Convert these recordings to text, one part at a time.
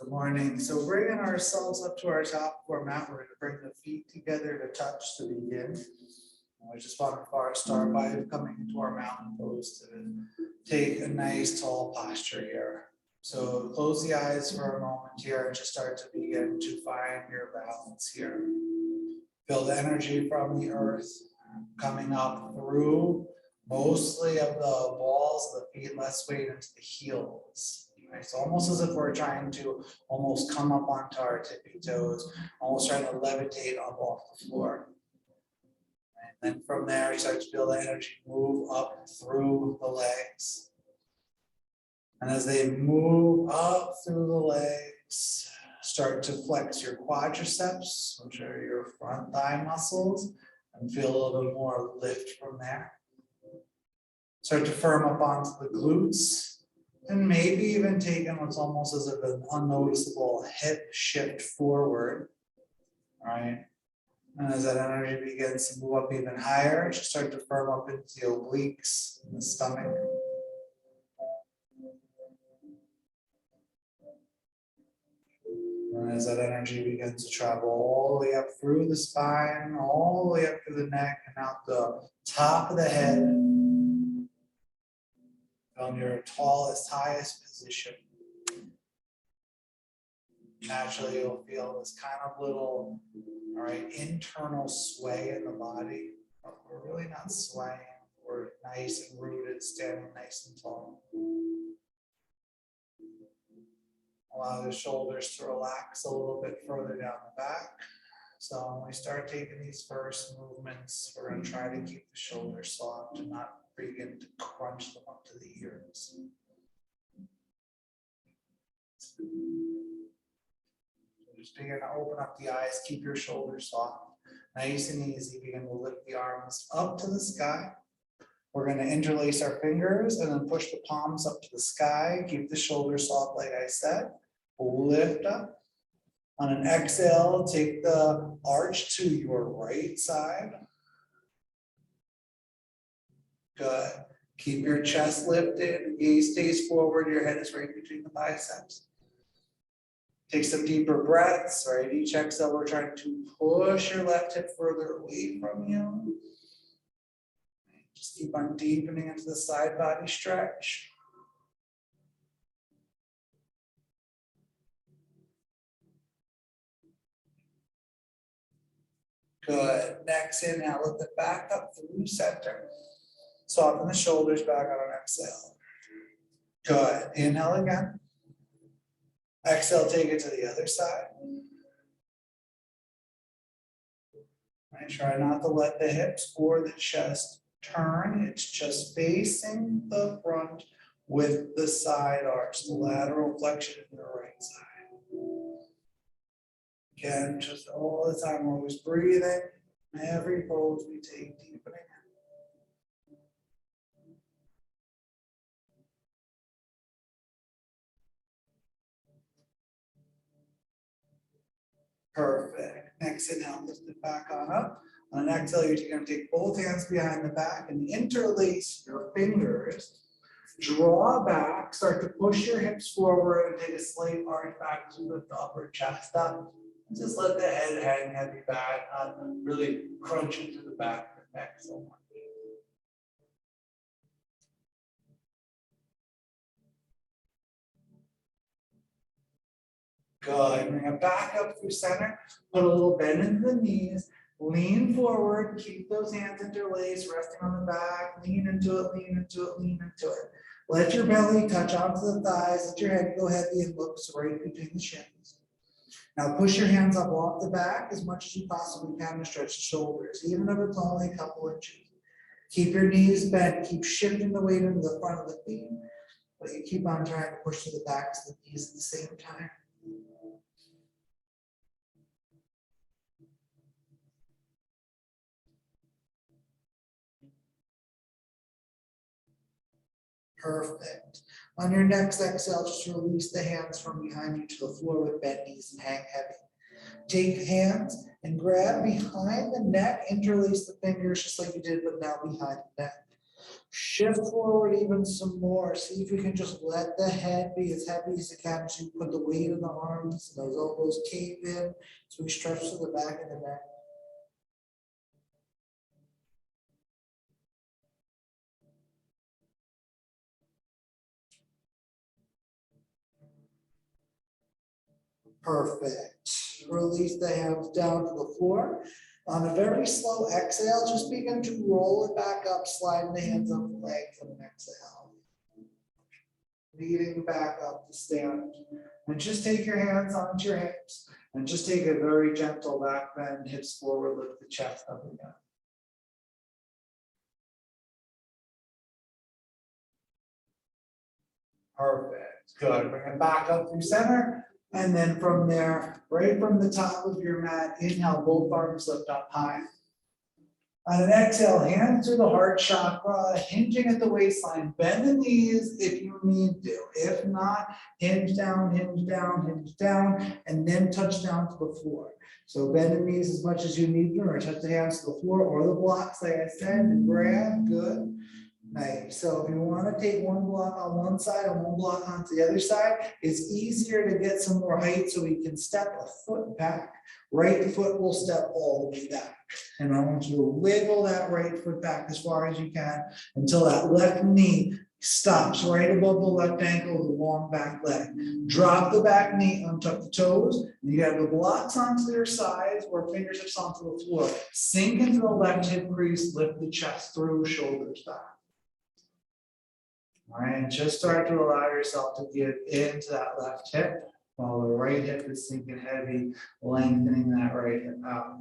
Good morning. So bringing ourselves up to our top of our mat, we're going to bring the feet together to touch to begin. I just want to start by coming into our mountain pose to take a nice tall posture here. So close the eyes for a moment here and just start to begin to find your balance here. Feel the energy from the earth coming up through mostly of the balls of the feet, less weight into the heels. It's almost as if we're trying to almost come up onto our tippy toes, almost trying to levitate up off the floor. And then from there, you start to feel the energy move up through the legs. And as they move up through the legs, start to flex your quadriceps, which are your front thigh muscles, and feel a little bit more lift from there. Start to firm up onto the glutes. And maybe even taking what's almost as if an unnoticeable hip shift forward, all right? And as that energy begins to move up even higher, just start to firm up into the obliques and the stomach. And as that energy begins to travel all the way up through the spine, all the way up through the neck and out the top of the head, on your tallest, highest position. Naturally, you'll feel this kind of little, all right, internal sway in the body. But we're really not swaying. We're nice and rooted, standing nice and tall. Allow the shoulders to relax a little bit further down the back. So when we start taking these first movements, we're going to try to keep the shoulders soft and not begin to crunch them up to the ears. Just begin to open up the eyes, keep your shoulders soft. Nice and easy, begin to lift the arms up to the sky. We're going to interlace our fingers and then push the palms up to the sky. Keep the shoulders soft, like I said. Lift up. On an exhale, take the arch to your right side. Good. Keep your chest lifted, gaze stays forward, your head is right between the biceps. Take some deeper breaths, right? Each exhale, we're trying to push your left hip further away from you. Just keep on deepening into the side body stretch. Good. Next inhale, lift it back up through center. Soften the shoulders back on an exhale. Good. Inhale again. Exhale, take it to the other side. And try not to let the hips or the chest turn. It's just facing the front with the side arch, the lateral flexion in the right side. Again, just all the time, we're always breathing. Every pose we take, deepening. Perfect. Next inhale, lift it back on up. On an exhale, you're going to take both hands behind the back and interlace your fingers. Draw back, start to push your hips forward and take a slight arch back to lift the upper chest up. And just let the head hang heavy back, not really crunch into the back of the neck so much. Good. Bring it back up through center. Put a little bend into the knees. Lean forward. Keep those hands interlaced, resting on the back. Lean into it, lean into it, lean into it. Let your belly touch onto the thighs. Let your head go heavy and look right between the shins. Now push your hands up off the back as much as you possibly can to stretch the shoulders, even if it's only a couple inches. Keep your knees bent. Keep shifting the weight into the front of the feet, but you keep on trying to push to the backs of the knees at the same time. Perfect. On your next exhale, just release the hands from behind you to the floor with bent knees and hang heavy. Take hands and grab behind the neck, interlace the fingers just like you did, but now behind the neck. Shift forward even some more. See if you can just let the head be as heavy as it can. So you put the weight of the arms, those elbows cave in. So we stretch to the back of the neck. Perfect. Release the hands down to the floor. On a very slow exhale, just begin to roll it back up, sliding the hands up the legs on an exhale. Leading back up to stand. And just take your hands onto your hips and just take a very gentle back bend, hips forward, lift the chest up again. Perfect. Good. Bring it back up through center. And then from there, right from the top of your mat, inhale, both arms lift up high. On an exhale, hands to the heart chakra, hinging at the waistline. Bend the knees if you need to. If not, hinge down, hinge down, hinge down, and then touch down to the floor. So bend the knees as much as you need to, or touch the hands to the floor or the blocks, like I said, and grab. Good. Nice. So if you want to take one block on one side and one block onto the other side, it's easier to get some more height so we can step a foot back. Right foot will step all the way back. And I want you to wiggle that right foot back as far as you can until that left knee stops right above the left ankle, the long back leg. Drop the back knee, untuck the toes. You have the blocks onto their sides or fingertips onto the floor. Sink into the left hip crease, lift the chest through, shoulders back. All right, and just start to allow yourself to give into that left hip while the right hip is sinking heavy, lengthening that right hip out.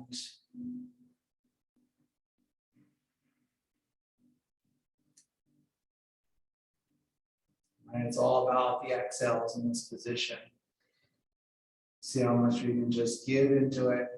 And it's all about the exhales in this position. See how much we can just give into it.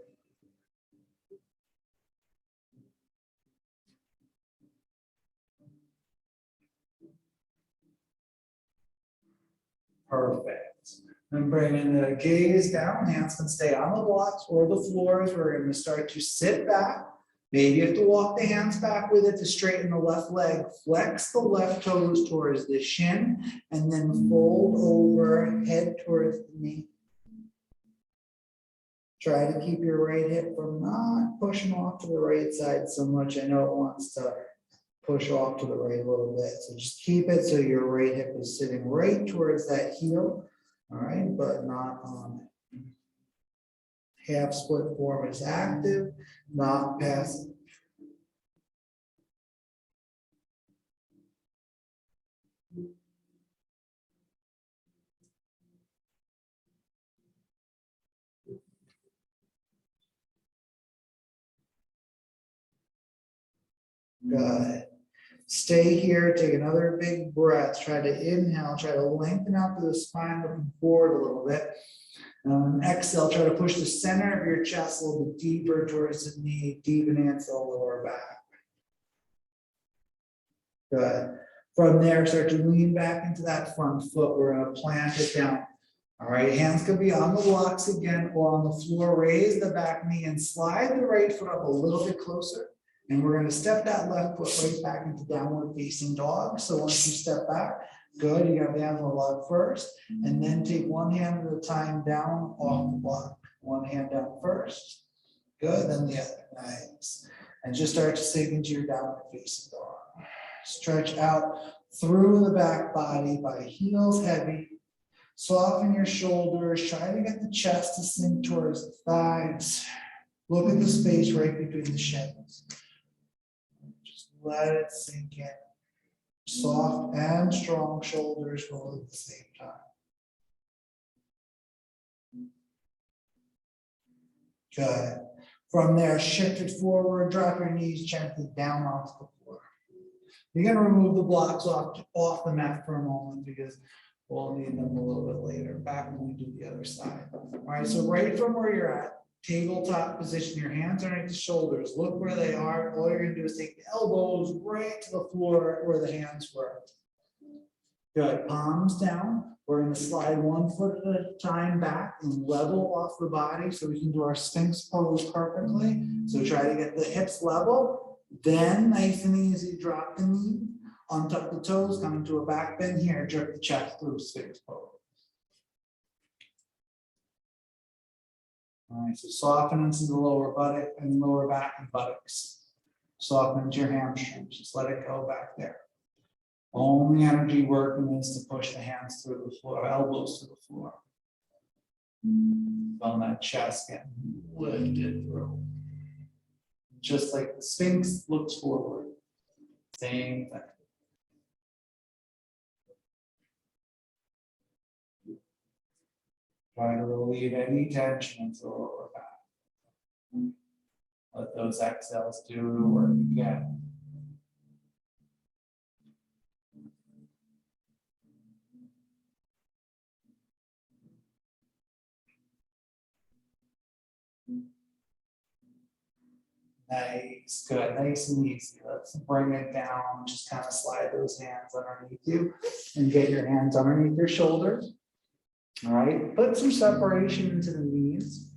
Perfect. And bringing the gaze down, hands can stay on the blocks or the floors. We're going to start to sit back. Maybe you have to walk the hands back with it to straighten the left leg. Flex the left toes towards the shin and then fold over, head towards the knee. Try to keep your right hip from not pushing off to the right side so much. I know it wants to push off to the right a little bit. So just keep it so your right hip is sitting right towards that heel. All right, but not on it. Half split form is active, not passive. Good. Stay here, take another big breath. Try to inhale, try to lengthen out through the spine, looking forward a little bit. Exhale, try to push the center of your chest a little bit deeper towards the knee, deepen into the lower back. Good. From there, start to lean back into that front foot. We're going to plant it down. All right, hands can be on the blocks again or on the floor. Raise the back knee and slide the right foot up a little bit closer. And we're going to step that left foot right back into downward facing dog. So once you step back, good, you got the hands on the block first, and then take one hand at a time down off the block. One hand down first. Good, then the other. Nice. And just start to sink into your downward facing dog. Stretch out through the back body by heels heavy. Soften your shoulders. Try to get the chest to sink towards the thighs. Look at the space right between the shins. Let it sink in. Soft and strong shoulders roll at the same time. Good. From there, shift it forward, drop your knees gently down onto the floor. You're going to remove the blocks off the mat for a moment because we'll need them a little bit later, back when we do the other side. All right, so right from where you're at, tabletop position, your hands underneath the shoulders. Look where they are. All you're going to do is take the elbows right to the floor where the hands were. Good. Palms down. We're going to slide one foot at a time back and level off the body so we can do our Sphinx pose perfectly. So try to get the hips level. Then nice and easy, drop the knee, untuck the toes, come into a back bend here, jerk the chest through Sphinx pose. All right, so soften into the lower buttock and lower back and buttocks. Soften into your hamstrings, just let it go back there. Only energy working is to push the hands through the floor, elbows to the floor. On that chest getting lifted through. Just like the Sphinx looks forward. Same thing. Try to relieve any tension into the lower back. Let those exhales do the work again. Nice, good, nice and easy. Let's bring it down. Just kind of slide those hands underneath you and get your hands underneath your shoulders. All right, put some separation into the knees.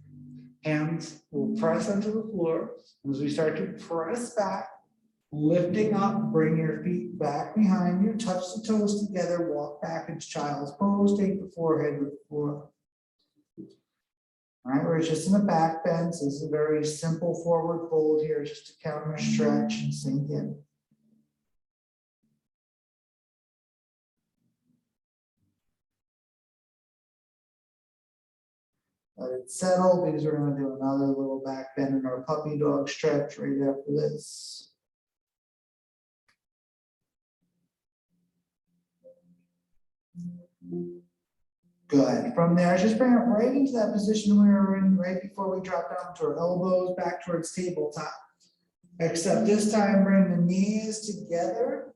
Hands will press into the floor. As we start to press back, lifting up, bring your feet back behind you, touch the toes together, walk back into child's pose, take the forehead with the floor. All right, we're just in a back bend. So this is a very simple forward fold here, just to counter stretch and sink in. Let it settle because we're going to do another little back bend in our puppy dog stretch right after this. Good. From there, just bring it right into that position we were in right before we drop down to our elbows, back towards tabletop. Except this time, bring the knees together,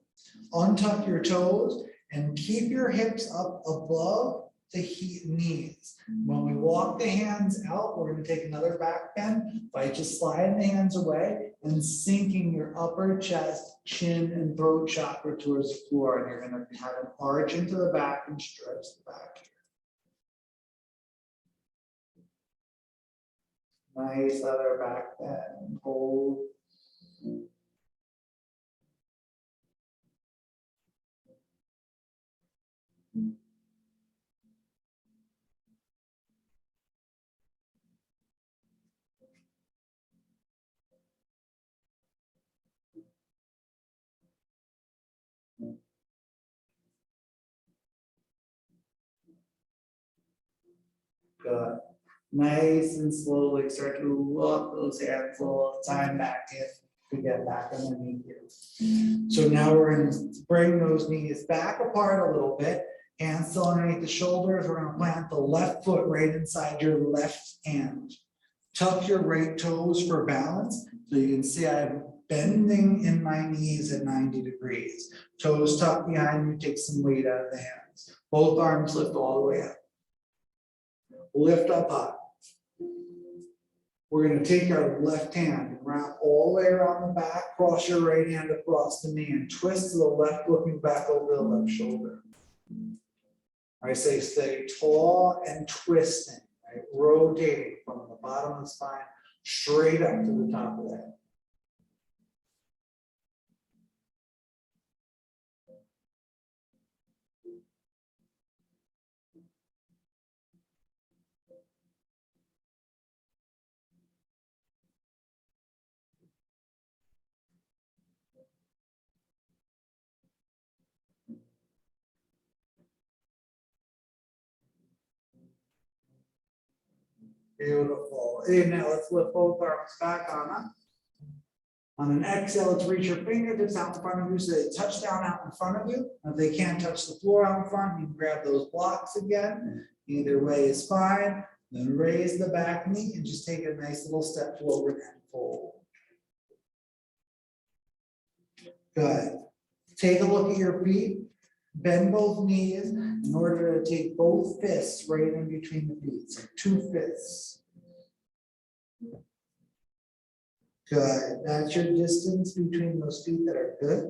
untuck your toes, and keep your hips up above the knees. When we walk the hands out, we're going to take another back bend by just sliding the hands away and sinking your upper chest, chin, and throat chakra towards the floor. And you're going to have an arch into the back and stretch the back here. Nice other back bend. Hold. Good. Nice and slowly start to walk those hands a little time back in to get back underneath you. So now we're going to bring those knees back apart a little bit. Hands still underneath the shoulders. We're going to plant the left foot right inside your left hand. Tuck your right toes for balance. So you can see I'm bending in my knees at 90 degrees. Toes tucked behind you, take some weight out of the hands. Both arms lift all the way up. Lift up high. We're going to take our left hand and wrap all the way around the back, cross your right hand across the knee and twist to the left, looking back over the left shoulder. I say stay tall and twisting, right? Rotating from the bottom of the spine straight up to the top of the head. Beautiful. And now let's lift both arms back on up. On an exhale, let's reach your fingertips out in front of you so they touch down out in front of you. If they can't touch the floor out in front, you can grab those blocks again. Either way is fine. Then raise the back knee and just take a nice little step forward and fold. Good. Take a look at your feet. Bend both knees in order to take both fists right in between the feet. So 2 fists. Good. That's your distance between those feet that are good.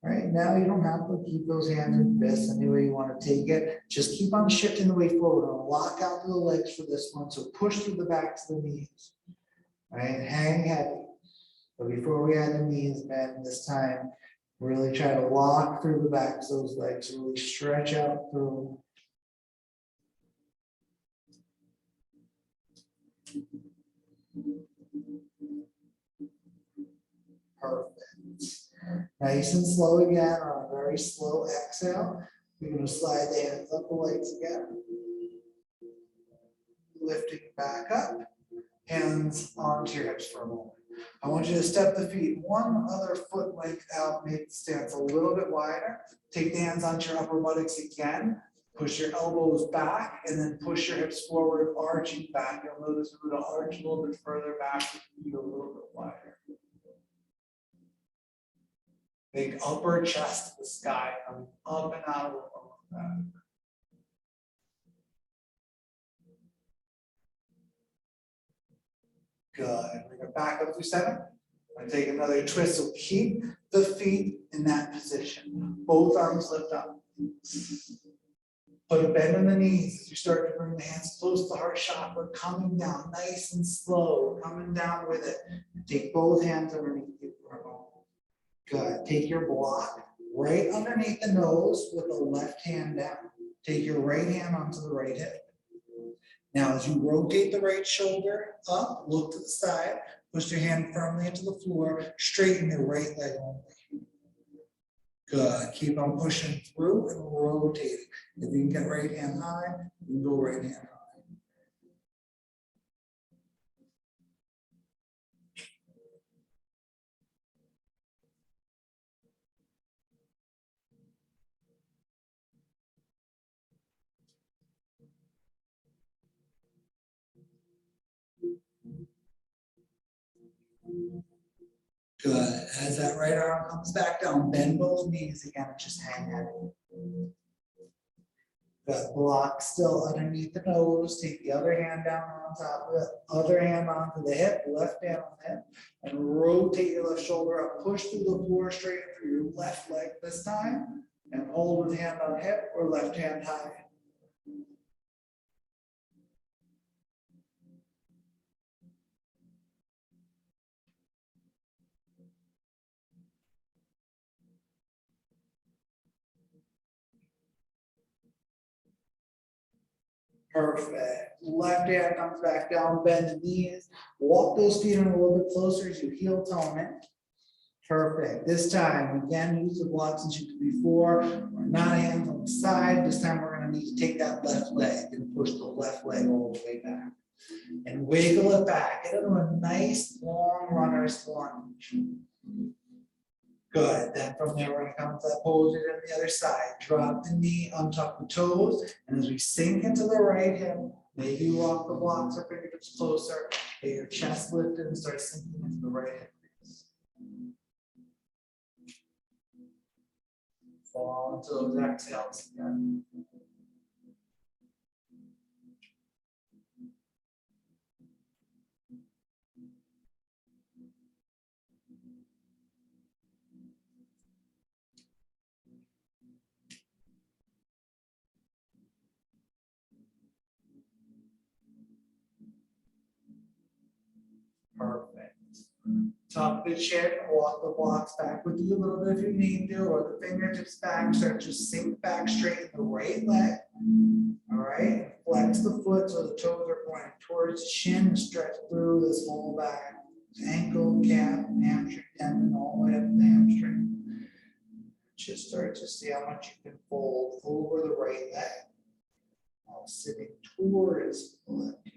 All right. Now you don't have to keep those hands in fists any way you want to take it. Just keep on shifting the weight forward and lock out to the legs for this one. So push through the backs of the knees. All right. Hang heavy. But before we add the knees bend this time, really try to lock through the backs of those legs, really stretch out through. Perfect. Nice and slow again on a very slow exhale. You're going to slide the hands up the legs again. Lifting back up, hands onto your hips for a moment. I want you to step the feet one other foot length out, make the stance a little bit wider. Take the hands onto your upper buttocks again. Push your elbows back and then push your hips forward, arching back. You'll notice we're going to arch a little bit further back, feet a little bit wider. Big upper chest to the sky, coming up and out of the lower back. Good. We're going to back up through 7. We're going to take another twist. So keep the feet in that position. Both arms lift up. Put a bend in the knees as you start to bring the hands close to the heart chakra, coming down nice and slow, coming down with it. Take both hands underneath you for a moment. Good. Take your block right underneath the nose with the left hand down. Take your right hand onto the right hip. Now, as you rotate the right shoulder up, look to the side, push your hand firmly into the floor, straighten your right leg only. Good. Keep on pushing through and rotating. If you can get right hand high, you can go right hand high. Good. As that right arm comes back down, bend both knees again and just hang heavy. Good. Block still underneath the nose. Take the other hand down on top of it, other hand onto the hip, left hand on the hip, and rotate your left shoulder up. Push through the floor, straighten through your left leg this time, and hold with hand on hip or left hand high. Perfect. Left hand comes back down, bend the knees. Walk those feet in a little bit closer as you heel tone it. Perfect. This time, again, use the blocks as you did before. We're not hands on the side. This time, we're going to need to take that left leg and push the left leg all the way back. And wiggle it back. Get into a nice long runner's lunge. Good. Then from there, we're going to come to that pose on the other side. Drop the knee, untuck the toes. And as we sink into the right hip, maybe you walk the blocks or fingertips closer. Get your chest lifted and start sinking into the right hip. Fall into those exhales again. Perfect. Top of the chin, walk the blocks back with you a little bit if you need to, or the fingertips back, start to sink back straight in the right leg. All right, flex the foot so the toes are pointing towards the shin, stretch through this whole back, ankle, calf, hamstring tendon, all the way up to the hamstring. Just start to see how much you can fold over the right leg while sitting towards the left heel.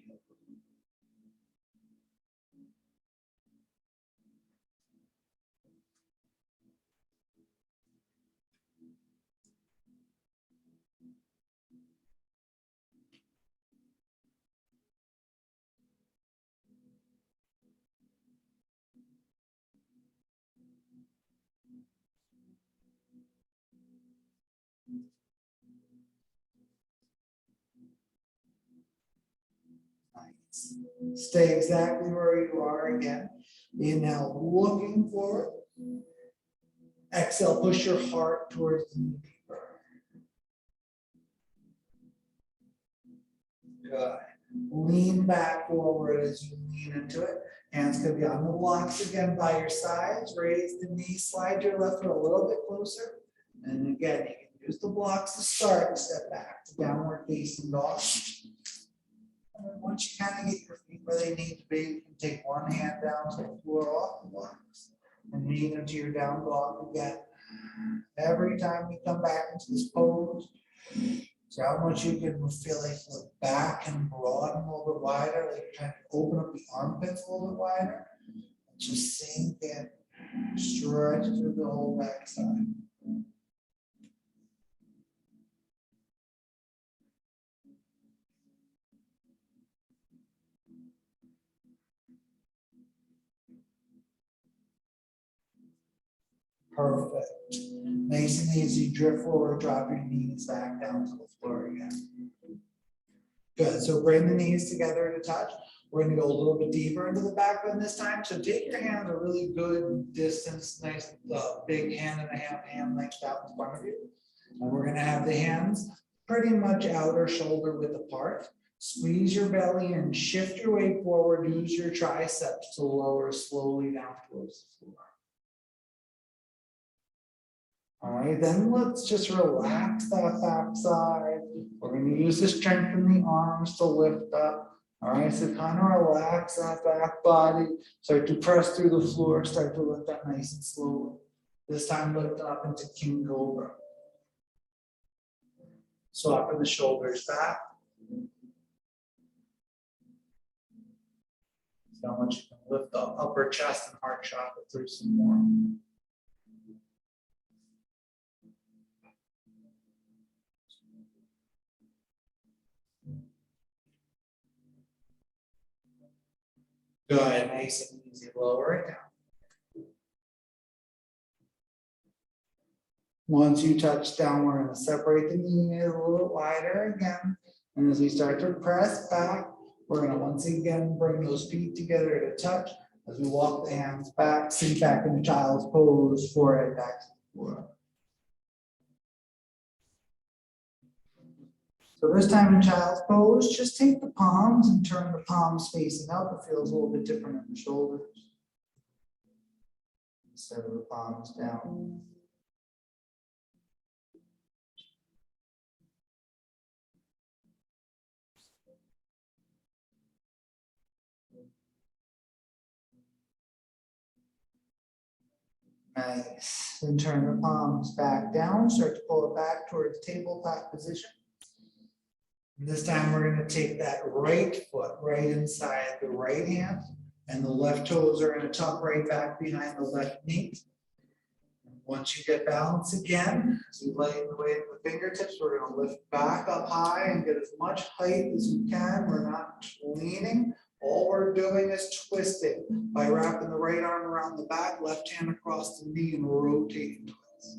Nice. Stay exactly where you are again. Inhale, looking forward. Exhale, push your heart towards the knee deeper. Good. Lean back forward as you lean into it. Hands could be on the blocks again by your sides. Raise the knee, slide your left foot a little bit closer. And again, you can use the blocks to start, step back to downward facing dog. And then once you kind of get your feet where they need to be, you can take one hand down to the floor off the blocks and knee into your down dog again. Every time you come back into this pose, so how much you can feel like look back and broaden a little bit wider, like you're trying to open up the armpits a little bit wider. Just sink in, stretch through the whole backside. Perfect. Nice and easy, drift forward, drop your knees back down to the floor again. Good, so bring the knees together to touch. We're gonna go a little bit deeper into the back bend this time. So take your hands a really good distance, nice big hand and a half hand length out in front of you. And we're gonna have the hands pretty much outer shoulder width apart. Squeeze your belly and shift your weight forward. Use your triceps to lower slowly down towards the floor. All right, then let's just relax that back side. We're going to use the strength in the arms to lift up. All right, so kind of relax that back body. Start to press through the floor. Start to lift up nice and slowly. This time lift up into King Cobra. Swapping the shoulders back. So how much you can lift the upper chest and heart chakra through some more. Good, nice and easy, lower it down. Once you touch down, we're going to separate the knees a little wider again. And as we start to press back, we're going to once again bring those feet together to touch. As we walk the hands back, sink back into child's pose, forehead back to the floor. So this time in child's pose, just take the palms and turn the palms facing up. It feels a little bit different in the shoulders. Instead of the palms down. Nice. Then turn the palms back down. Start to pull it back towards tabletop position. And this time we're going to take that right foot right inside the right hand, and the left toes are going to tuck right back behind the left knee. And once you get balance again, as you lighten the weight of the fingertips, we're going to lift back up high and get as much height as we can. We're not leaning. All we're doing is twisting by wrapping the right arm around the back, left hand across the knee, and rotating twist.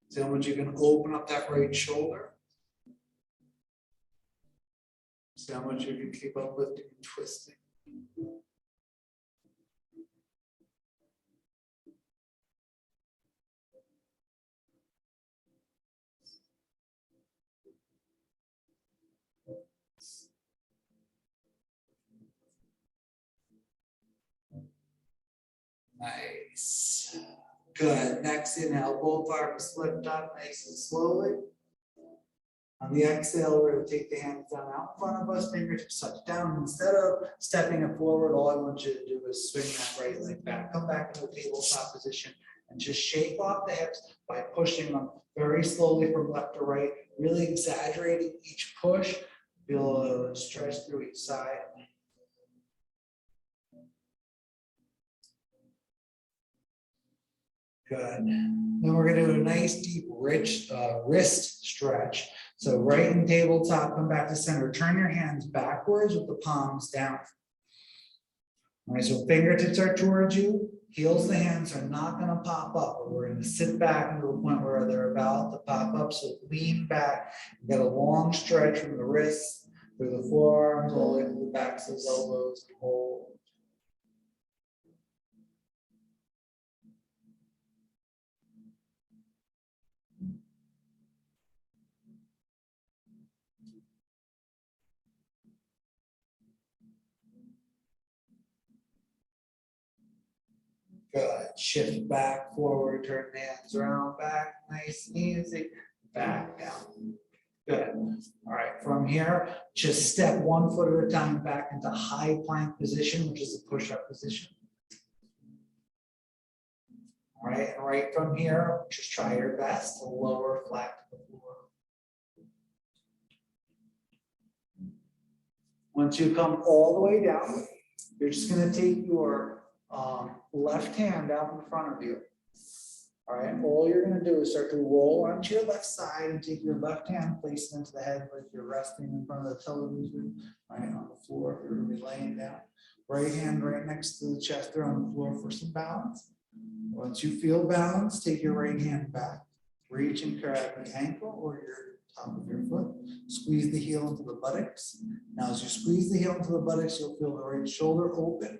See how much you can open up that right shoulder. See how much you can keep up lifting and twisting. Nice. Good. Next inhale, both arms lift up nice and slowly. On the exhale, we're going to take the hands down out in front of us, fingertips touch down. Instead of stepping it forward, all I want you to do is swing that right leg back. Come back into a tabletop position and just shake off the hips by pushing them very slowly from left to right, really exaggerating each push. Feel a stretch through each side. Good. Then we're going to do a nice, deep, rich wrist stretch. So right in tabletop, come back to center. Turn your hands backwards with the palms down. All right, so fingertips are towards you. Heels of the hands are not going to pop up. But we're going to sit back into the point where they're about to pop up. So lean back. Get a long stretch from the wrists through the forearms, all the way to the backs of the elbows. Hold. Good. Shift back, forward, turn the hands around, back, nice and easy, back down. Good. All right, from here, just step 1 foot at a time back into high plank position, which is the push-up position. All right, and right from here, just try your best to lower flat to the floor. Once you come all the way down, you're just going to take your left hand out in front of you. All right, all you're going to do is start to roll onto your left side and take your left hand, place it into the head like you're resting in front of the television, right on the floor if you're going to be laying down. Right hand right next to the chest or on the floor for some balance. Once you feel balanced, take your right hand back. Reach and grab the ankle or your top of your foot. Squeeze the heel into the buttocks. Now, as you squeeze the heel into the buttocks, you'll feel the right shoulder open.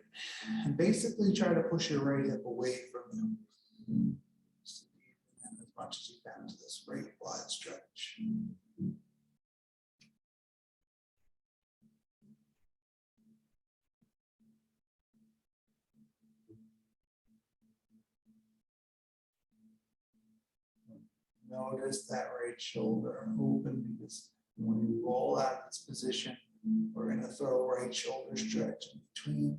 And basically try to push your right hip away from you. And as much as you can to this right wide stretch. Notice that right shoulder open, because when you roll out of this position, we're going to throw right shoulder stretch in between.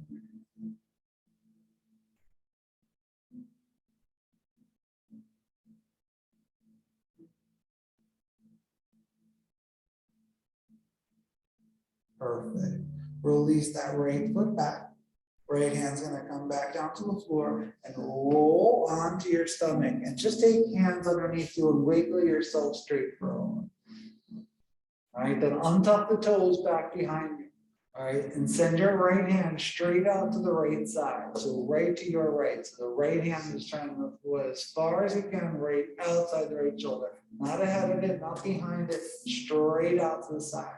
Perfect. Release that right foot back. Right hand's going to come back down to the floor and roll onto your stomach. And just take hands underneath you and wiggle yourself straight for a moment. All right, then untuck the toes back behind you. All right, and send your right hand straight out to the right side. So right to your right. So the right hand is trying to go as far as it can, right outside the right shoulder. Not ahead of it, not behind it, straight out to the side.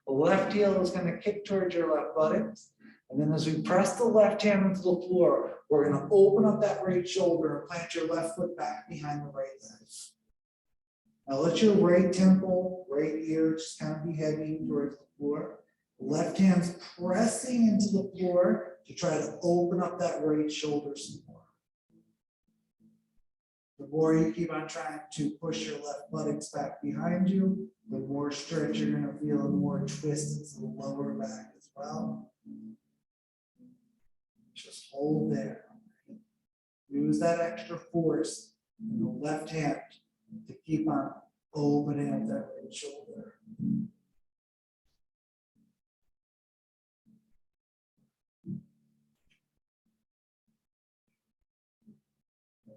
The left heel is going to kick towards your left buttocks. And then as we press the left hand into the floor, we're going to open up that right shoulder and plant your left foot back behind the right leg. Now let your right temple, right ear just kind of be heading towards the floor. Left hand's pressing into the floor to try to open up that right shoulder some more. The more you keep on trying to push your left buttocks back behind you, the more stretch you're going to feel and more twist into the lower back as well. Just hold there. Use that extra force in the left hand to keep on opening up that right shoulder.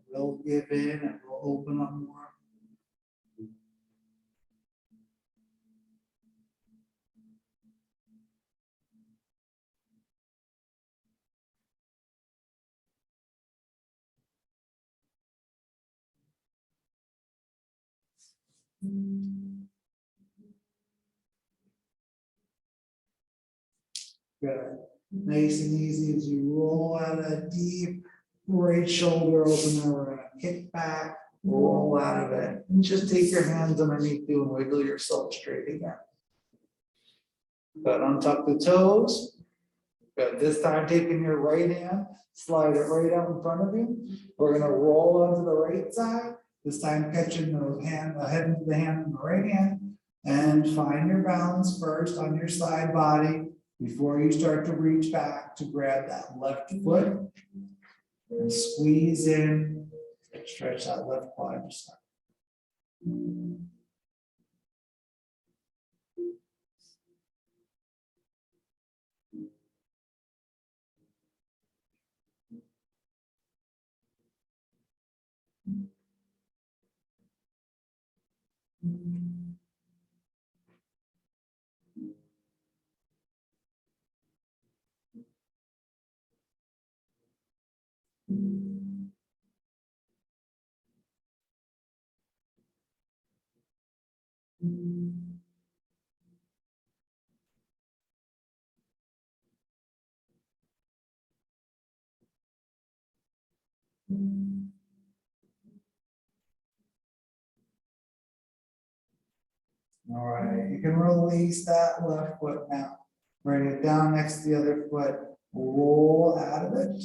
We'll give in and we'll open up more. Good. Nice and easy as you roll out of that deep right shoulder opener. We're going to kick back, roll out of it, and just take your hands underneath you and wiggle yourself straight again. Good. Untuck the toes. Good. This time, taking your right hand, slide it right out in front of you. We're going to roll onto the right side. This time, catching the head into the hand in the right hand, and find your balance first on your side body before you start to reach back to grab that left foot and squeeze in, stretch that left quadricep. All right, you can release that left foot now. Bring it down next to the other foot. Roll out of it.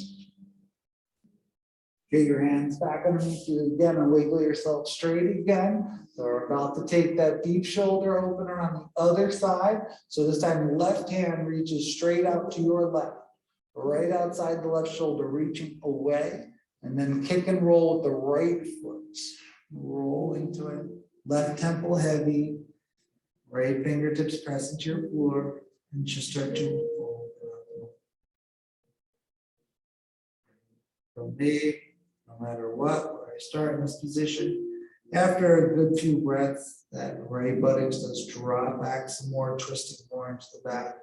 Get your hands back underneath you again and wiggle yourself straight again. So we're about to take that deep shoulder opener on the other side. So this time left hand reaches straight out to your left, right outside the left shoulder, reaching away. And then kick and roll with the right foot. Roll into it. Left temple heavy. Right fingertips press into your floor. And just start to roll. For me, no matter what, where I start in this position, after a good few breaths, that right buttocks does drop back some more, twisting more into the back.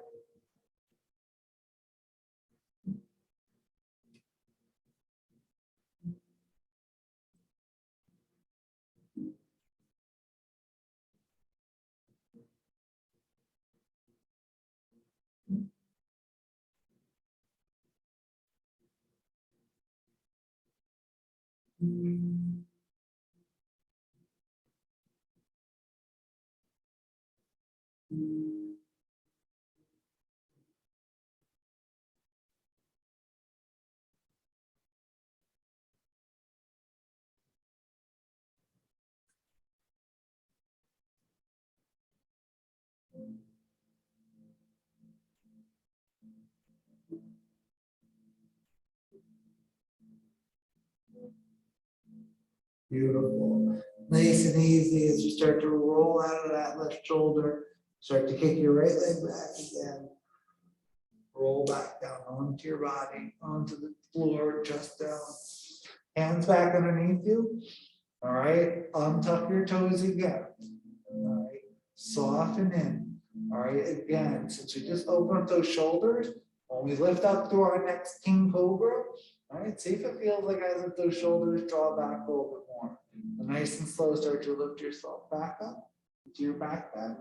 Beautiful. Nice and easy as you start to roll out of that left shoulder. Start to kick your right leg back again. Roll back down onto your body, onto the floor, just down. Hands back underneath you. All right. Untuck your toes again. All right. Soften in. All right. Again, since we just open up those shoulders, when we lift up to our next king cobra, all right, see if it feels like as if those shoulders draw back a little bit more. And nice and slow, start to lift yourself back up into your back bend.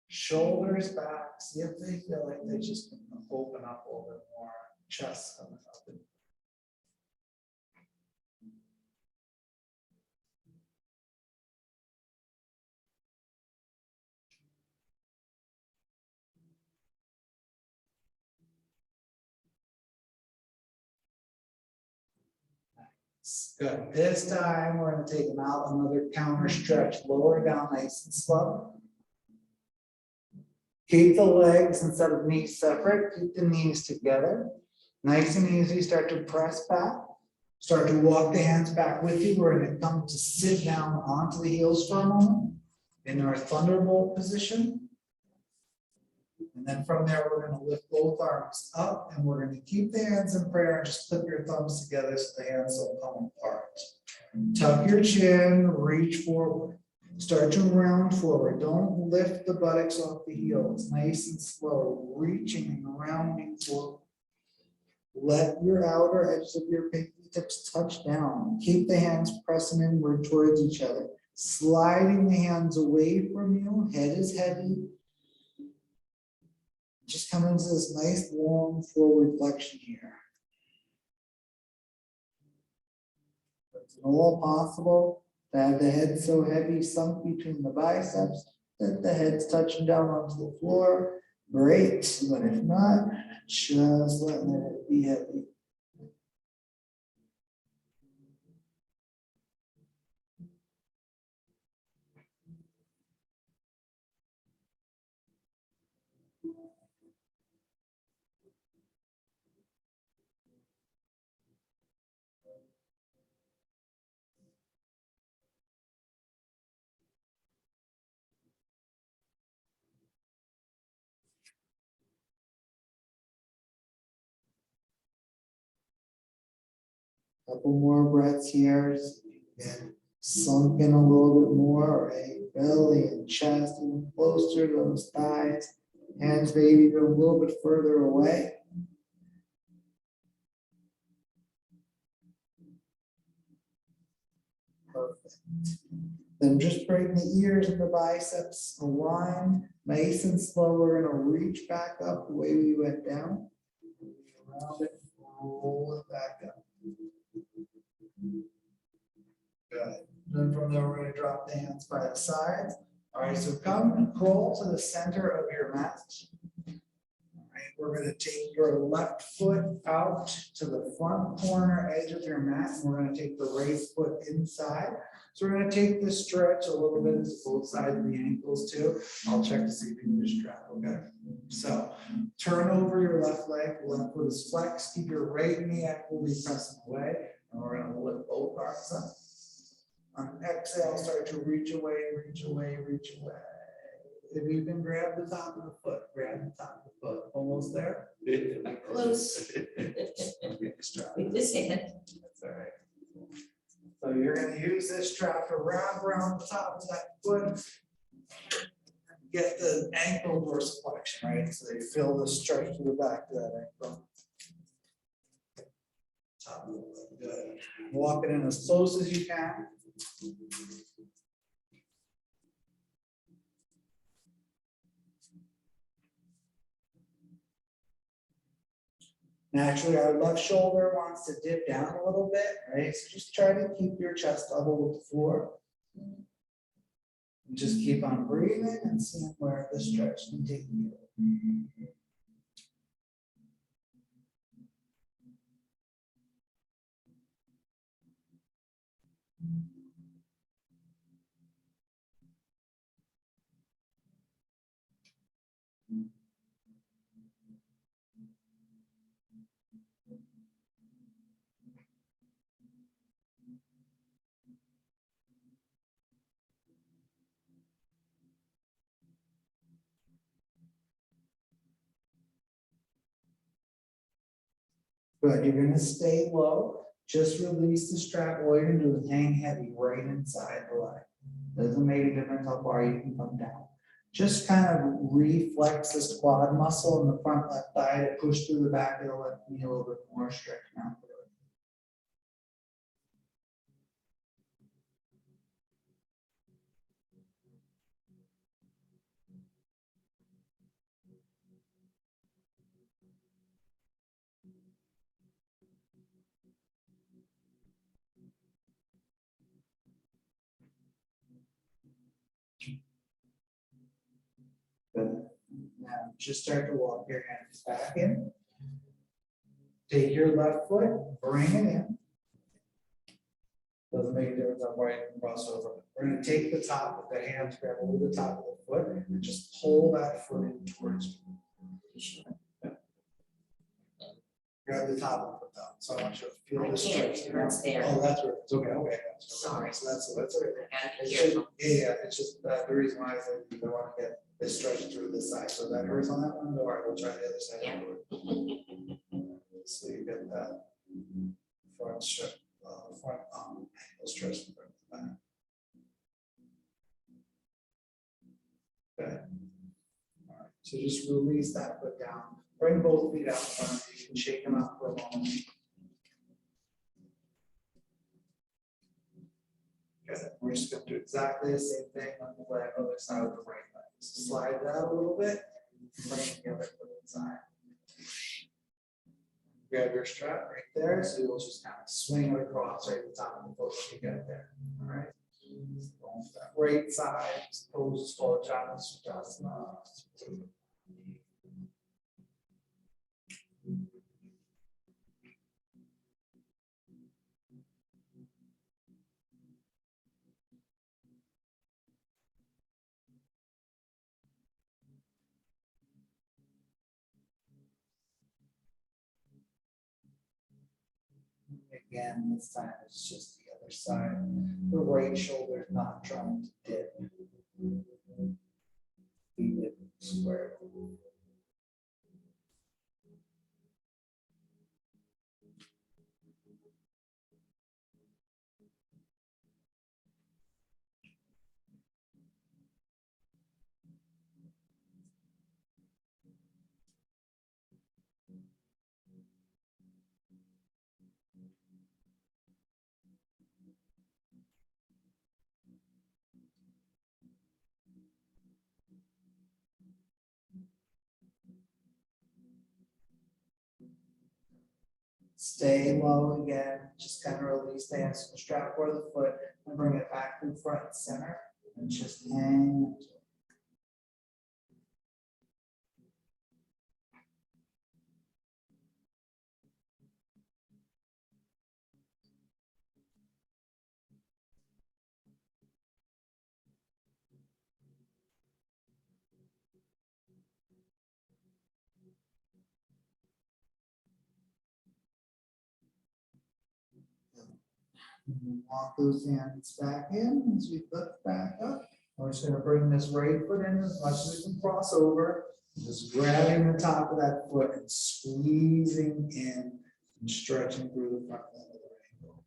Shoulders back. See if they feel like they just open up a little bit more. Chest coming up. Good. This time we're going to take them out, another counter stretch, lower down nice and slow. Keep the legs instead of knees separate, keep the knees together. Nice and easy, start to press back. Start to walk the hands back with you. We're going to come to sit down onto the heels for a moment in our thunderbolt position. And then from there, we're going to lift both arms up and we're going to keep the hands in prayer and just clip your thumbs together so the hands don't come apart. Tuck your chin, reach forward. Start to round forward. Don't lift the buttocks off the heels. Nice and slow, reaching and rounding forward. Let your outer edges of your pinky tips touch down. Keep the hands pressing inward towards each other. Sliding the hands away from you. Head is heavy. Just come into this nice long forward flexion here. It's all possible to have the head so heavy sunk between the biceps that the head's touching down onto the floor. Great, but if not, just let it be heavy. Couple more breaths here. And sunk in a little bit more, right? Belly and chest, even closer to those thighs. Hands maybe go a little bit further away. Perfect. Then just bring the ears and the biceps aligned, nice and slow. We're going to reach back up the way we went down. Round it, roll it back up. Good. Then from there, we're going to drop the hands by the sides. All right, so come and crawl to the center of your mat. All right, we're gonna take your left foot out to the front corner edge of your mat, and we're gonna take the right foot inside. So we're gonna take this stretch a little bit to both sides of the ankles too. I'll check to see if you can just strap, okay? So turn over your left leg, left foot is flexed, keep your right knee actively pressing away, and we're gonna lift both arms up. On an exhale, start to reach away, reach away, reach away. If you can grab the top of the foot, grab the top of the foot. Almost there? Close. Okay, strap. With this hand. That's all right. So you're gonna use this strap to wrap around the top of that foot. Get the ankle dorsiflexion, right? So you feel the stretch to the back of that ankle. Top of the foot, good. Walk it in as close as you can. Naturally, our left shoulder wants to dip down a little bit, right? So just try to keep your chest level with the floor. And just keep on breathing and seeing where the stretch can take you. Good, you're gonna stay low, just release the strap. All you're gonna do is hang heavy right inside the leg. Doesn't make a difference how far you can come down. Just kind of reflex this quad muscle in the front left thigh to push through the back of the left knee a little bit more, stretching out. Good. Now just start to walk your hands back in. Take your left foot, bring it in. Doesn't make a difference how far you can cross over. We're gonna take the top of the hands, grab over the top of the foot, and just pull that foot in towards you. Grab the top of the foot down. So I want you to feel this stretch. It hurts there. Oh, that's where it's okay. Okay. Sorry. So that's okay. I gotta be It's careful. just, yeah, it's just the reason why I said you don't want to get this stretch through this side. So that hurts on that one. Or we'll try the other side. Yeah. So you get that front stretch, front ankle stretch in front of the back. Okay. All right. So just release that foot down. Bring both feet out in front of you. You can shake them out for a moment. Good. We're just going to do exactly the same thing on the other side of the right leg. So slide that out a little bit. Bring the other foot inside. Grab your strap right there. So you'll just kind of swing it across right at the top of the foot when you get there. All right. Going to that right side. Pose Sukhasana. Again, this time it's just the other side. The right shoulder is not trying to dip. Keep it square. Stay low again, just kind of release the hands from the strap or the foot and bring it back to front and center and just hang. And then walk those hands back in as we lift back up. We're just gonna bring this right foot in as much as we can cross over. Just grabbing the top of that foot and squeezing in and stretching through the front leg of the ankle.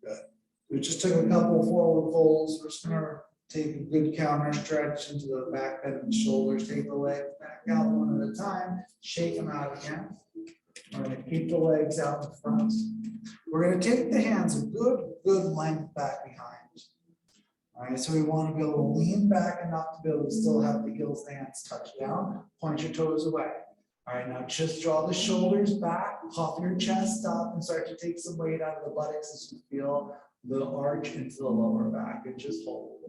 Good. We just took a couple forward folds. We're just gonna take a good counter stretch into the back bend of the shoulders. Take the legs back out one at a time. Shake them out again. We're gonna keep the legs out in front. We're gonna take the hands a good length back behind. All right, so we want to be able to lean back enough to be able to still have the heels of the hands touch down. Point your toes away. All right, now just draw the shoulders back, puff your chest up, and start to take some weight out of the buttocks as you feel the arch into the lower back, and just hold.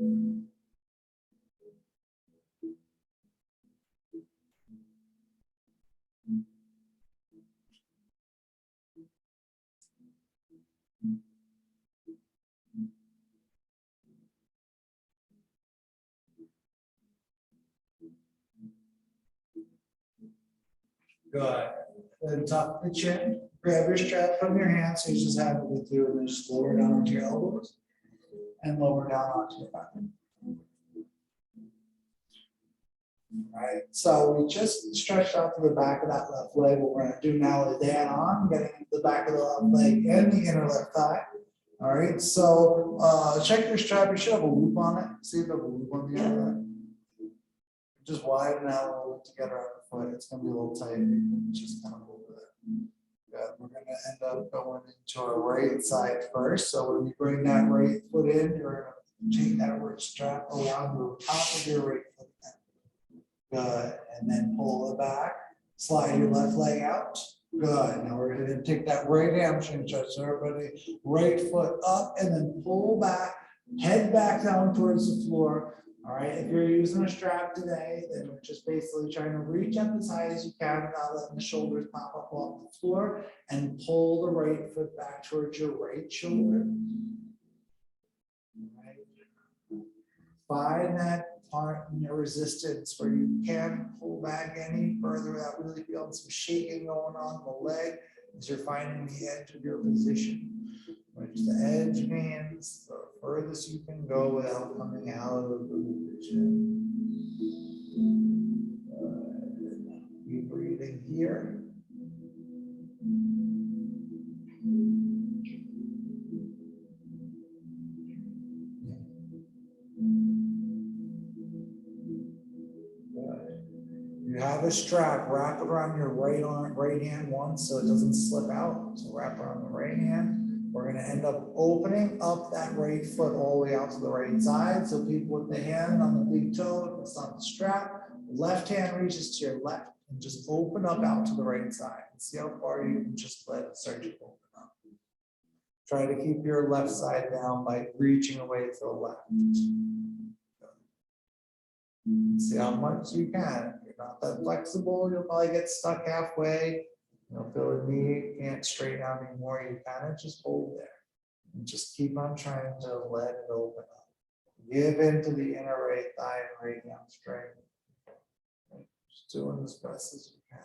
Good. Then tuck the chin, grab your strap from your hands, so you just have it with you, and then just lower down onto your elbows and lower down onto your back. All right, so we just stretched out to the back of that left leg. What we're going to do now is add on, getting into the back of the left leg and the inner left thigh. All right, so check your strap. You should have a loop on it. See if you have a loop on the other leg. Just widen out a little bit together on the foot. It's going to be a little tight. Just kind of over there. Good. We're going to end up going into our right side first. So when you bring that right foot in, you're going to take that right strap around the top of your right foot. Good. And then pull it back. Slide your left leg out. Good. Now we're going to take that right hamstring stretch. So everybody, right foot up and then pull back, head back down towards the floor. All right. If you're using a strap today, then we're just basically trying to reach up as high as you can without letting the shoulders pop up off the floor, and pull the right foot back towards your right shoulder. All right. Find that part in your resistance where you can pull back any further without really feeling some shaking going on the leg as you're finding the edge of your position. Which the edge means the furthest you can go without coming out of the position. Keep breathing here. You have a strap, wrap it around your right arm, right hand once so it doesn't slip out. So wrap around the right hand. We're going to end up opening up that right foot all the way out to the right side. So people with the hand on the big toe, it's on the strap. Left hand reaches to your left and just open up out to the right side. And see how far you can just let it start to open up. Try to keep your left side down by reaching away to the left. See how much you can. If you're not that flexible, you'll probably get stuck halfway. You'll feel a knee, can't straighten out anymore. You kind of just hold there and just keep on trying to let it open up. Give into the inner right thigh and right hamstring. Just doing as best as you can.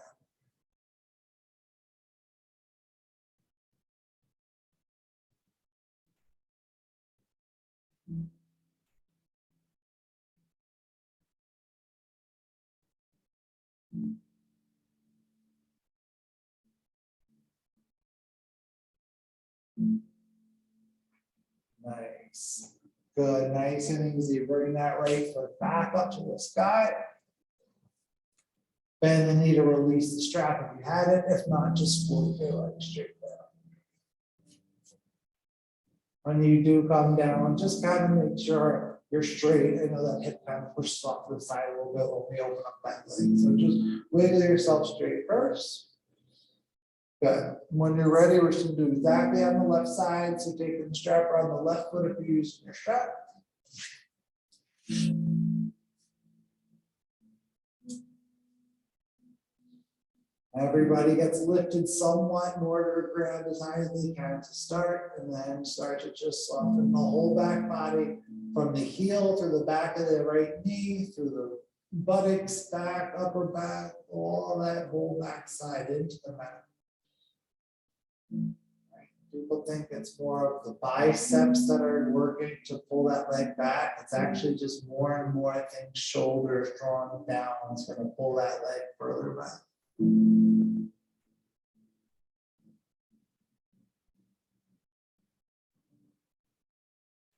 Nice. Good. Nice and easy. Bring that right foot back up to the sky. Bend the knee to release the strap if you had it. If not, just float your legs straight down. When you do come down, just kind of make sure you're straight. I know that hip kind of pushes off to the side a little bit when we open up that leg. So just wiggle yourself straight first. Good. When you're ready, we're just going to do exactly on the left side. So take the strap around the left foot if you're using your strap. Everybody gets lifted somewhat in order to grab as high as they can to start, and then start to just soften the whole back body from the heel through the back of the right knee, through the buttocks, back, upper back, all that whole back side into the mat. People think it's more of the biceps that are working to pull that leg back. It's actually just more and more things, shoulders drawn down. It's going to pull that leg further back.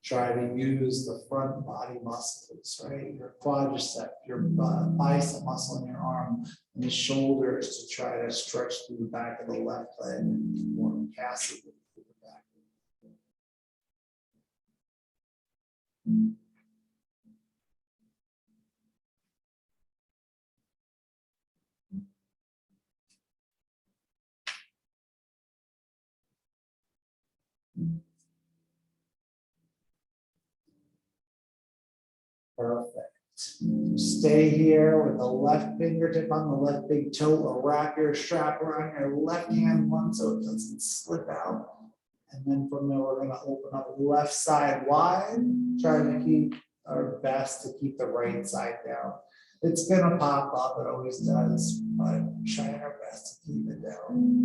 Try to use the front body muscles, right? Your quadricep, your bicep muscle in your arm, and the shoulders to try to stretch through the back of the left leg and more passive through the back. Perfect. Stay here with the left fingertip on the left big toe, or wrap your strap around your left hand one so it doesn't slip out. And then from there, we're going to open up left side wide, trying to keep our best to keep the right side down. It's going to pop up, it always does, but trying our best to keep it down.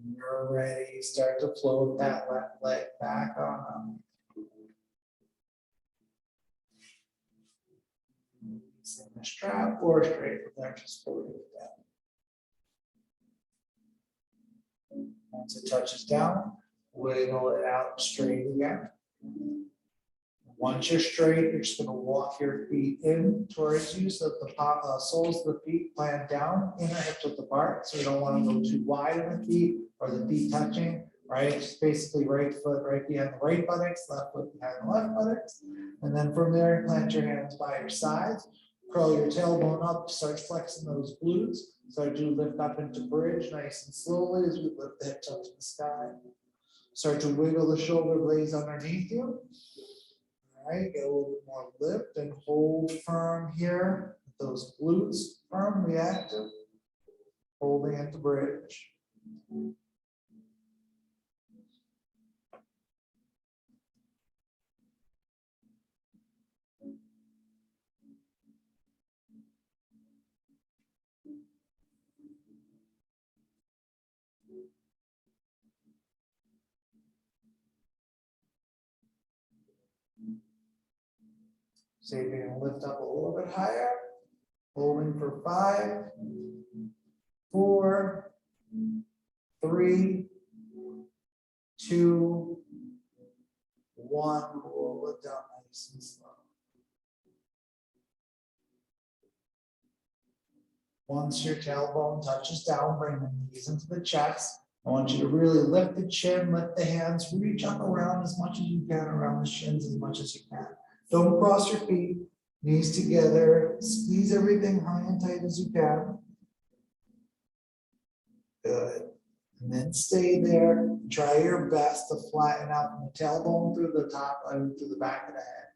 When you're ready, start to float that left leg back on up. Using the strap or straight from there, just float it down. Once it touches down, wiggle it out straight again. Once you're straight, you're just going to walk your feet in towards you so that the soles of the feet plant down, inner hips width apart. So you don't want to go too wide in the feet or the feet touching, right? Just basically right foot right behind the right buttocks, left foot behind the left buttocks. And then from there, plant your hands by your sides, curl your tailbone up, start flexing those glutes. Start to lift up into bridge nice and slowly as we lift the hips up to the sky. Start to wiggle the shoulder blades underneath you. All right, get a little bit more lift and hold firm here. Those glutes firmly active, holding into bridge. So you're going to lift up a little bit higher, holding for 5, 4, 3, 2, 1. Roll it down nice and slow. Once your tailbone touches down, bring the knees into the chest. I want you to really lift the chin, lift the hands, reach up around as much as you can, around the shins as much as you can. Don't cross your feet, knees together, squeeze everything high and tight as you can. Good. And then stay there. Try your best to flatten out from the tailbone through the top and through the back of the head.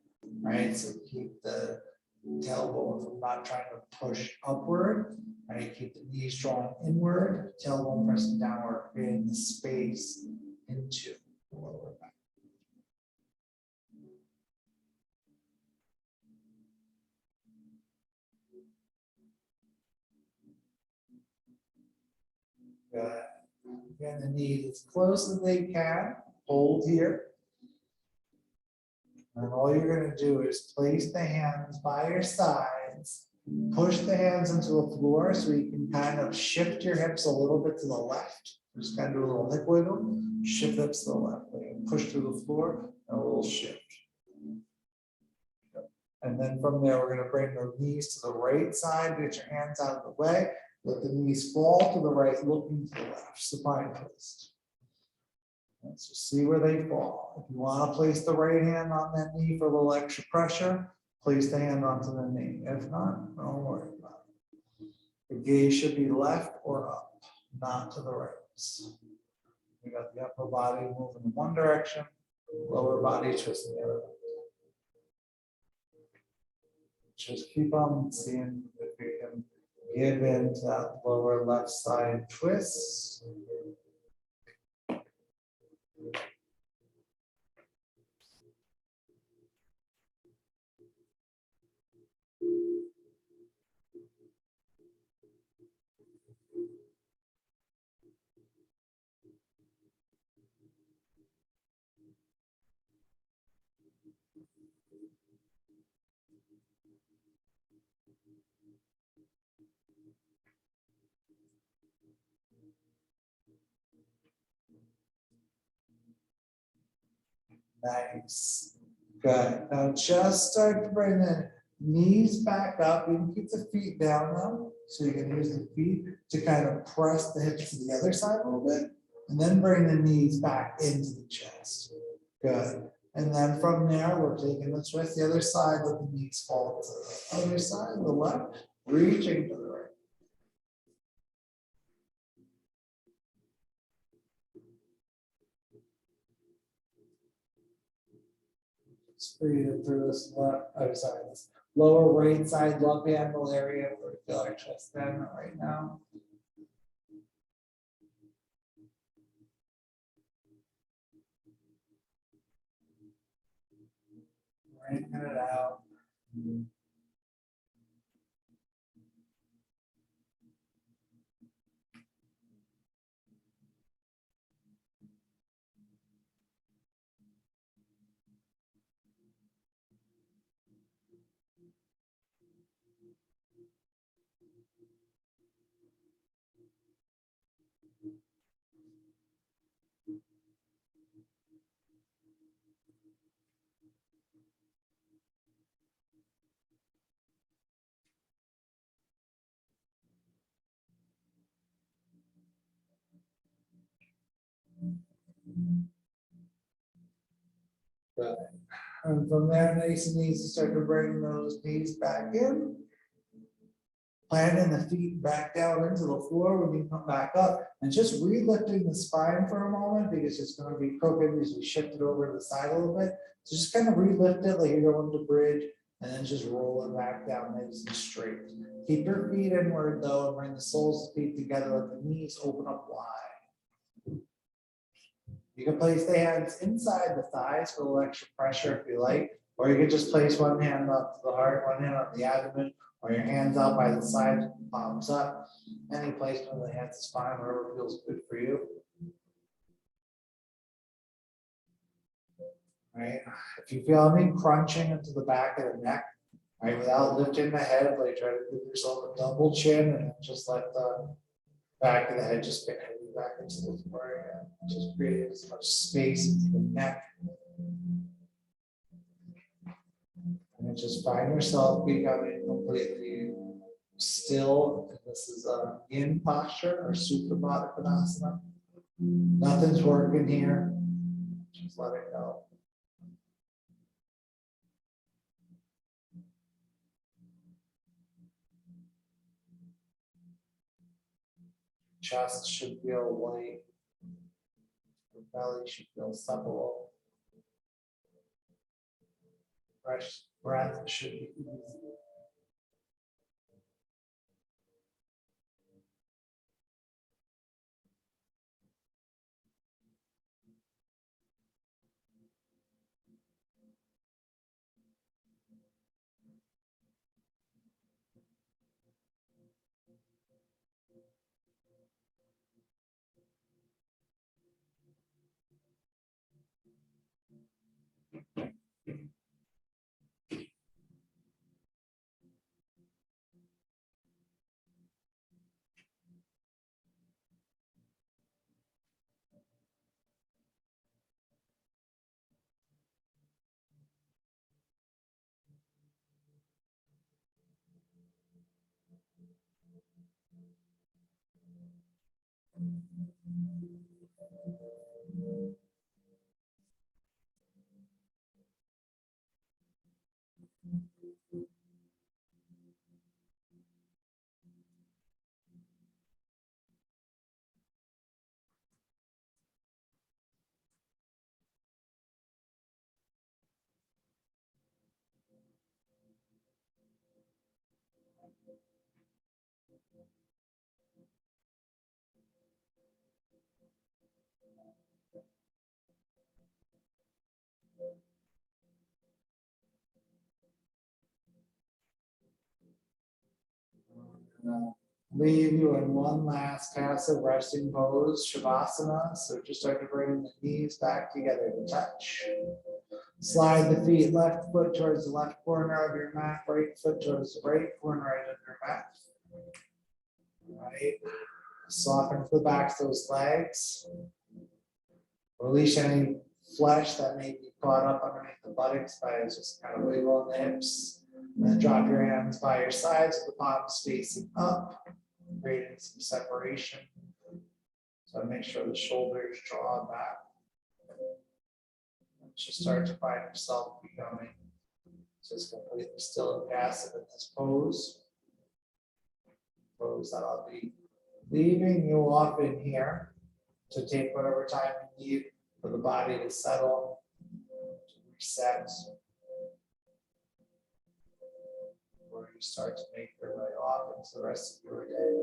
Right? So keep the tailbone from not trying to push upward. Right? Keep the knees drawn inward, tailbone pressing downward, creating the space into the lower back. Good. Again, the knees as close as they can. Hold here. And all you're gonna do is place the hands by your sides, push the hands into the floor so you can kind of shift your hips a little bit to the left. Just kind of do a little hip wiggle, shift hips to the left, push through the floor, and a little shift. And then from there, we're gonna bring the knees to the right side, get your hands out of the way, let the knees fall to the right, looking to the left, supine twist. Let's just see where they fall. If you wanna place the right hand on that knee for a little extra pressure, place the hand onto the knee. If not, don't worry about it. The gaze should be left or up, not to the right. We got the upper body moving in one direction, lower body twisting the other. Just keep on seeing if we can give into that lower left side twist. Nice. Good. Now just start to bring the knees back up. You can keep the feet down now. So you can use the feet to kind of press the hips to the other side a little bit. And then bring the knees back into the chest. Good. And then from there, we're taking the twist the other side, let the knees fall to the other side, the left, reaching to the right. Breathe through this left, oh, sorry, this lower right side love handle area where we feel our chest bend right now. Bring it out. Good. And from there, nice and easy, start to bring those knees back in. Planting the feet back down into the floor when you come back up, and just re-lifting the spine for a moment because it's going to be crooked as we shift it over to the side a little bit. So just kind of re-lift it like you're going to bridge, and then just roll it back down nice and straight. Keep your feet inward though, and bring the soles of the feet together. Let the knees open up wide. You can place the hands inside the thighs for a little extra pressure if you like, or you can just place one hand up to the heart, one hand up the abdomen, or your hands out by the side, palms up. Any placement of the hands is fine, wherever feels good for you. Right. If you feel any crunching into the back of the neck, right, without lifting the head, like try to give yourself a double chin and just let the back of the head just get heavy back into the floor again. Just create as much space into the neck. And just find yourself becoming completely still. This is a yin posture or Supta Baddha Konasana. Nothing's working here. Just let it go. Chest should feel light. The belly should feel supple. Fresh breath should be easy. Leave you in one last passive resting pose, Shavasana. So just start to bring the knees back together to touch. Slide the feet, left foot towards the left corner of your mat, right foot towards the right corner right of your mat. Right. Soften the backs of those legs. Release any flesh that may be caught up underneath the buttocks by just kind of wiggling the hips. And then drop your hands by your sides with the palms facing up, creating some separation. So make sure the shoulders draw back. Just start to find yourself becoming just completely still and passive in this pose. Pose that I'll be leaving you off in here to take whatever time you need for the body to settle, to reset, where you start to make your way off into the rest of your day.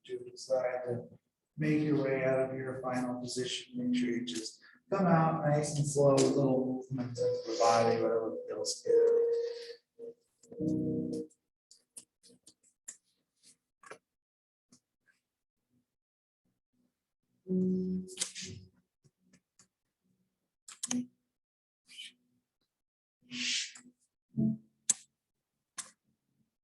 Do decide to make your way out of your final position, make sure you just come out nice and slow, with little movements of the body, whatever feels good.